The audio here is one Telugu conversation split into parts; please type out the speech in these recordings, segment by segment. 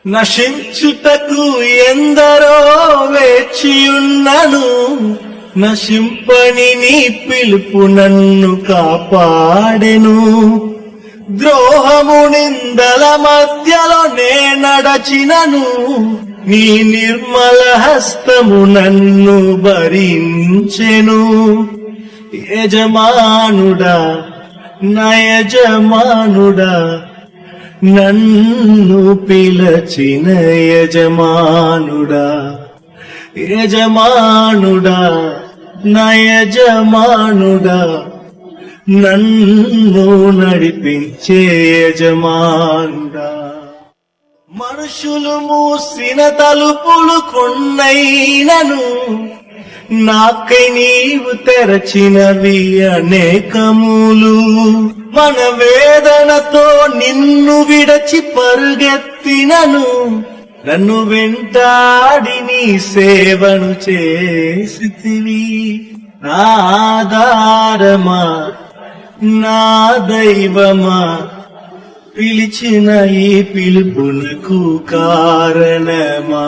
నశించుటకు ఎందరో వేచియున్నను, నశింపని నీ పిలుపు నన్ను కాపాడెను. ద్రోహము నిందల మధ్యలో నే నడచినను, నీ నిర్మల హస్తము నన్ను భరించెను. యజమానుడా, నా యజమానుడా, నన్ను పిలచిన యజమానుడా, యజమానుడా, నా యజమానుడా, నన్ను నడిపించే యజమానుడా. మనుషులు మూసిన తలుపులు కొన్నైనను, నాకై నీవు తెరచినవి అనేకములు. మన వేదనతో నిన్ను విడచి పరుగెత్తినను, నన్ను వెంటాడి నీ సేవను చేసితివి. నా ఆధారమా, నా దైవమా, పిలిచిన ఈ పిలుపునకు కారణమా.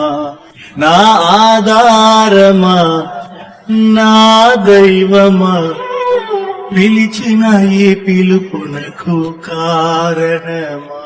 నా ఆధారమా, నా దైవమా, పిలిచిన ఈ పిలుపునకు కారణమా.